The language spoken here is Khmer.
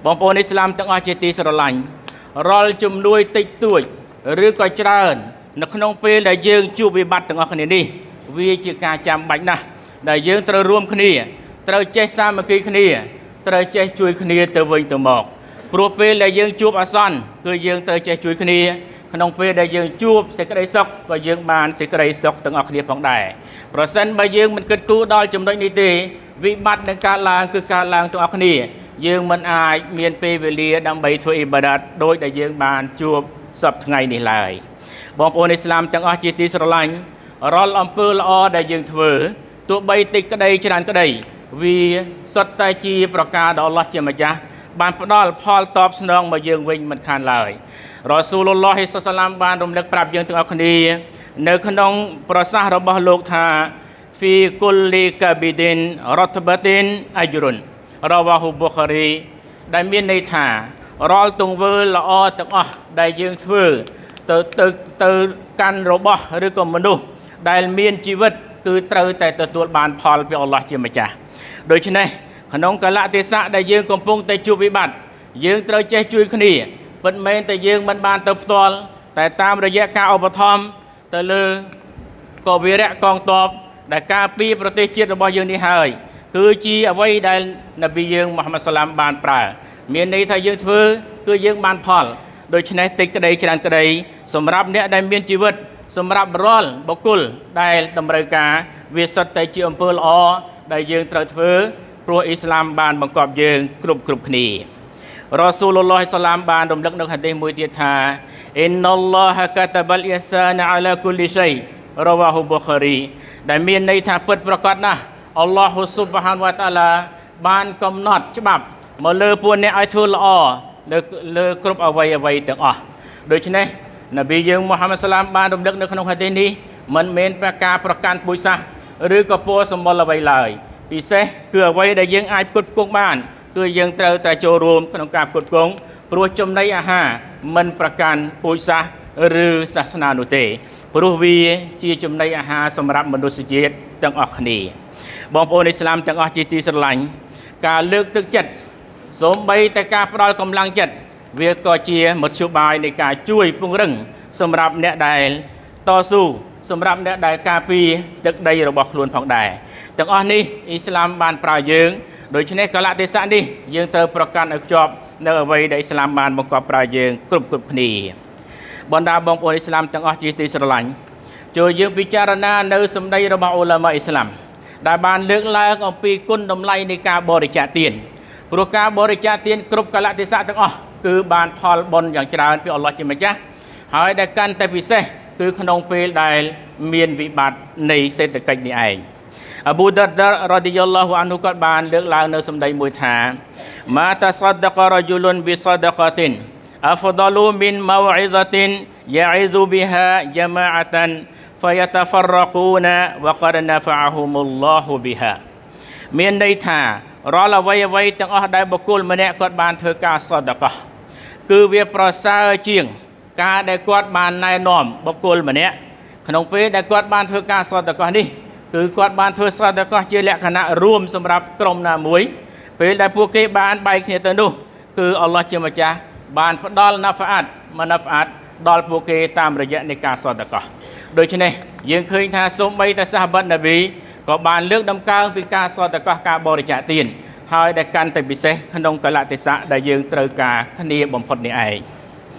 បងប្អូនឥស្លាមទាំងអស់ជាទីស្រឡាញ់រាល់ជំនួយតិចតួចឬក៏ច្រើននៅក្នុងពេលដែលយើងជួបវិបត្តិទាំងអស់គ្នានេះវាជាការចាំបាច់ណាស់ដែលយើងត្រូវរួមគ្នាត្រូវចេះសាមគ្គីគ្នាត្រូវចេះជួយគ្នាទៅវិញទៅមកព្រោះពេលដែលយើងជួបអាសន្នគឺយើងត្រូវចេះជួយគ្នាក្នុងពេលដែលយើងជួបសេចក្តីសុខក៏យើងបានសេចក្តីសុខទាំងអស់គ្នាផងដែរប្រសិនបើយើងមិនគិតគូរដល់ចំណុចនេះទេវិបត្តិនឹងកើតឡើងគឺកើតឡើងទាំងអស់គ្នាយើងមិនអាចមានពេលវេលាដើម្បីធ្វើអ៊ីបាដាតដោយដែលយើងបានជួបសពថ្ងៃនេះឡើយបងប្អូនឥស្លាមទាំងអស់ជាទីស្រឡាញ់រាល់អំពើល្អដែលយើងធ្វើទោះបីតិចក្តីច្រើនក្តីវាសុទ្ធតែជាប្រការដ៏អល់ឡោះជាម្ចាស់បានផ្ដល់ផលតបស្នងមកយើងវិញមិនខានឡើយរ៉ាស៊ូលឡោះហ៊ីសឡាមបានរំលឹកប្រាប់យើងទាំងអស់គ្នានៅក្នុងប្រសាសន៍របស់លោកថាហ្វីគុលលីកាប៊ីឌិនរ៉តបាទីនអជ្រុនរ៉ាវ៉ាហ៊ូប៊ូខារីដែលមានន័យថារាល់ទង្វើល្អទាំងអស់ដែលយើងធ្វើទៅកាន់របស់ឬក៏មនុស្សដែលមានជីវិតគឺត្រូវតែទទួលបានផលពីអល់ឡោះជាម្ចាស់ដូច្នេះក្នុងកលៈទេសៈដែលយើងកំពុងតែជួបវិបត្តិយើងត្រូវចេះជួយគ្នាពិតមែនតែយើងមិនបានទៅផ្ទាល់តែតាមរយៈការឧបត្ថម្ភទៅលើកងវីរៈកងទ័ពដែលការពារប្រទេសជាតិរបស់យើងនេះហើយគឺជាអ្វីដែលនប៊ីយើងមូហាម៉ាត់សាឡាមបានប្រើមានន័យថាយើងធ្វើគឺយើងបានផលដូច្នេះតិចក្តីច្រើនក្តីសម្រាប់អ្នកដែលមានជីវិតសម្រាប់រាល់បុគ្គលដែលតម្រូវការវាសុទ្ធតែជាអំពើល្អដែលយើងត្រូវធ្វើព្រោះអ៊ីស្លាមបានបង្គាប់យើងគ្រប់គ្នារ៉ាស៊ូលឡោះសាឡាមបានរំលឹកនៅហាឌីសមួយទៀតថាអ៊ីនណឡោះកាតាបលអ៊ីសានអាឡាគុលលីឆៃរ៉ាវ៉ាហ៊ូប៊ូខារីដែលមានន័យថាពិតប្រាកដណាស់អល់ឡោះស៊ុបហានវ៉ាតាឡាបានកំណត់ច្បាប់មកលើពួកអ្នកឲ្យធ្វើល្អលើគ្រប់អ្វីទាំងអស់ដូច្នេះនប៊ីយើងមូហាម៉ាត់សាឡាមបានរំលឹកនៅក្នុងហាឌីសនេះមិនមែនការប្រកាន់ពូជសាសន៍ឬក៏ពណ៌សម្បុរអ្វីឡើយពិសេសគឺអ្វីដែលយើងអាចផ្គត់ផ្គង់បានគឺយើងត្រូវតែចូលរួមក្នុងការផ្គត់ផ្គង់ព្រោះចំណីអាហារមិនប្រកាន់ពូជសាសន៍ឬសាសនានោះទេព្រោះវាជាចំណីអាហារសម្រាប់មនុស្សជាតិទាំងអស់គ្នាបងប្អូនឥស្លាមទាំងអស់ជាទីស្រឡាញ់ការលើកទឹកចិត្តសូម្បីតែការផ្ដល់កម្លាំងចិត្តវាក៏ជាមធ្យោបាយនៃការជួយពង្រឹងសម្រាប់អ្នកដែលតស៊ូសម្រាប់អ្នកដែលការពារទឹកដីរបស់ខ្លួនផងដែរទាំងអស់នេះអ៊ីស្លាមបានប្រើយើងដូច្នេះកលៈទេសៈនេះយើងត្រូវប្រកាន់ឲ្យខ្ជាប់នៅអ្វីដែលអ៊ីស្លាមបានបង្គាប់ប្រើយើងគ្រប់គ្នាបណ្ដាបងប្អូនអ៊ីស្លាមទាំងអស់ជាទីស្រឡាញ់ចូលយើងពិចារណានៅសម្ដីរបស់អ៊ូឡាម៉ាអ៊ីស្លាមដែលបានលើកឡើងអំពីគុណតម្លៃនៃការបរិច្ចាគទានព្រោះការបរិច្ចាគទានគ្រប់កលៈទេសៈទាំងអស់គឺបានផលបុណ្យយ៉ាងច្រើនពីអល់ឡោះជាម្ចាស់ហើយដែលកាន់តែពិសេសគឺក្នុងពេលដែលមានវិបត្តិនៃសេដ្ឋកិច្ចនេះឯងអប៊ូដាររ៉ាឌីយ៉ាឡោះអានហ៊ូក៏បានលើកឡើងនៅសម្ដីមួយថាម៉ាតាសដការ៉ជុលុនប៊ីសដកាតិនអហ្វដលូមីនម៉ៅអ៊ីដតិនយ៉ាអ៊ីឌូប៊ីហាជាម៉ាអតានហ្វយតហ្វរកូណាវ៉កដណាហ្វាហ៊ុមុលឡោះប៊ីហាមានន័យថារាល់អ្វីទាំងអស់ដែលបុគ្គលម្នាក់គាត់បានធ្វើការសដកោគឺវាប្រសើរជាងការដែលគាត់បានណែនាំបុគ្គលម្នាក់ក្នុងពេលដែលគាត់បានធ្វើការសដកោនេះគឺគាត់បានធ្វើសដកោជាលក្ខណៈរួមសម្រាប់ក្រុមណាមួយពេលដែលពួកគេបានបែកគ្នាទៅនោះគឺអល់ឡោះជាម្ចាស់បានផ្ដល់ណាហ្វាអាតដល់ពួកគេតាមរយៈនៃការសដកោដូច្នេះយើងឃើញថាសូម្បីតែសាហាបាត់នប៊ីក៏បានលើកដំកើងពីការសដកោការបរិច្ចាគទានហើយដែលកាន់តែពិសេសក្នុងកលៈទេសៈដែលយើងត្រូវការគ្នាបំផុតនេះឯង